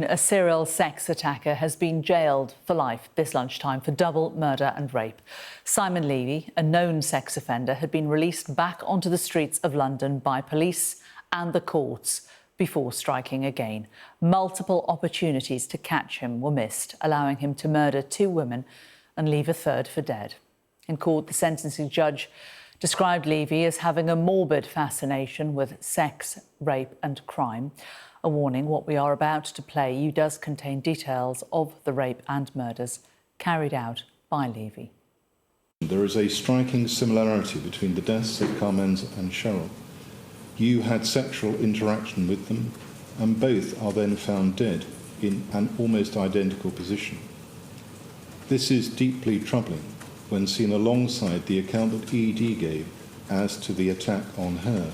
A serial sex attacker has been jailed for life this lunchtime for double murder and rape. Simon Levy, a known sex offender, had been released back onto the streets of London by police and the courts before striking again. Multiple opportunities to catch him were missed, allowing him to murder 2 women and leave a third for dead. In court, the sentencing judge described Levy as having a morbid fascination with sex, rape and crime. A warning, what we are about to play you does contain details of the rape and murders carried out by Levy. There is a striking similarity between the deaths of Carmenza and Sheryl. You had sexual interaction with them, and both are then found dead in an almost identical position. This is deeply troubling when seen alongside the account that ED gave as to the attack on her.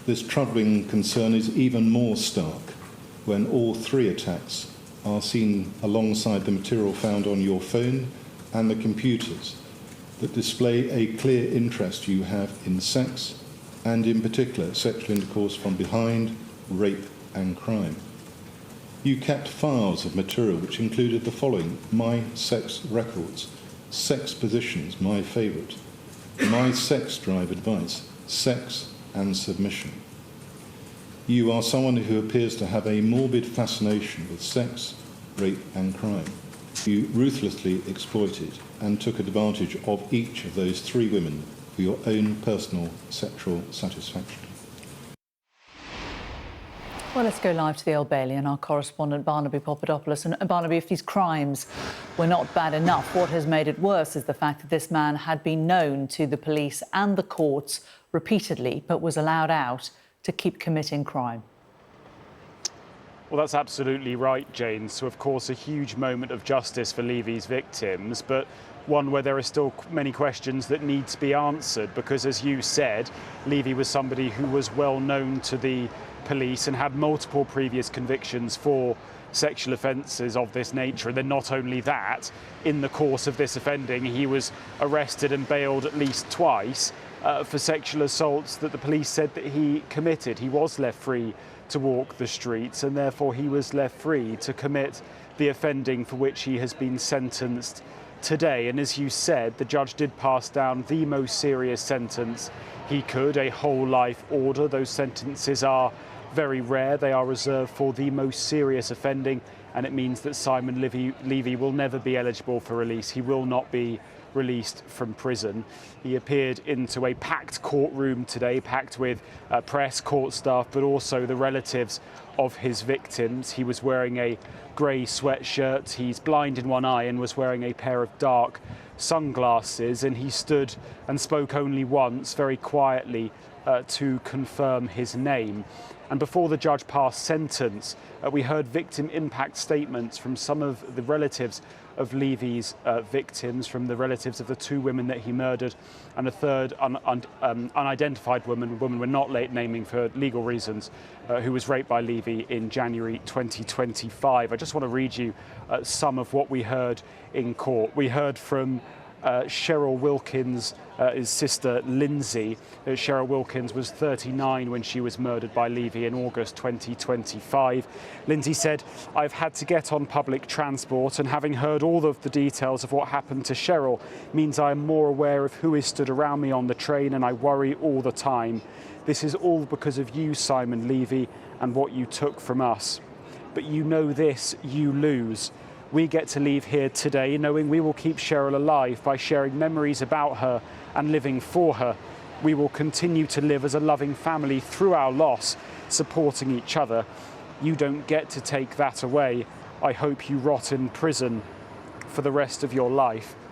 This troubling concern is even more stark when all 3 attacks are seen alongside the material found on your phone and the computers that display a clear interest you have in sex, and in particular sexual intercourse from behind, rape and crime. You kept files of material which included the following: my sex records, sex positions, my favourite, my sex drive advice, sex and submission. You are someone who appears to have a morbid fascination with sex, rape and crime. You ruthlessly exploited and took advantage of each of those 3 women for your own personal sexual satisfaction. Well, let's go live to the Old Bailey and our correspondent Barnaby Papadopoulos. And Barnaby, if these crimes were not bad enough, what has made it worse is the fact that this man had been known to the police and the courts repeatedly, but was allowed out to keep committing crime. Well, that's absolutely right, Jane. So, of course, a huge moment of justice for Levy's victims, but one where there are still many questions that need to be answered, because, as you said, Levy was somebody who was well known to the police and had multiple previous convictions for sexual offences of this nature. And then not only that, in the course of this offending, he was arrested and bailed at least twice for sexual assaults that the police said that he committed. He was left free to walk the streets, and therefore he was left free to commit the offending for which he has been sentenced today. And as you said, the judge did pass down the most serious sentence he could, a whole life order. Those sentences are very rare. They are reserved for the most serious offending, and it means that Simon Levy will never be eligible for release. He will not be released from prison. He appeared into a packed courtroom today, packed with press, court staff, but also the relatives of his victims. He was wearing a grey sweatshirt, he's blind in one eye and was wearing a pair of dark sunglasses, and he stood and spoke only once, very quietly, to confirm his name. And before the judge passed sentence, we heard victim impact statements from some of the relatives of Levy's victims, from the relatives of the 2 women that he murdered, and a third unidentified woman we're not naming for legal reasons, who was raped by Levy in January 2025. I just want to read you some of what we heard in court. We heard from Sheryl Wilkins' his sister Lindsay. Sheryl Wilkins was 39 when she was murdered by Levy in August 2025. Lindsay said, "I've had to get on public transport, and having heard all of the details of what happened to Sheryl means I am more aware of who is stood around me on the train, and I worry all the time. This is all because of you, Simon Levy, and what you took from us. But you know this, you lose. We get to leave here today knowing we will keep Sheryl alive by sharing memories about her and living for her. We will continue to live as a loving family through our loss, supporting each other. You don't get to take that away. I hope you rot in prison for the rest of your life."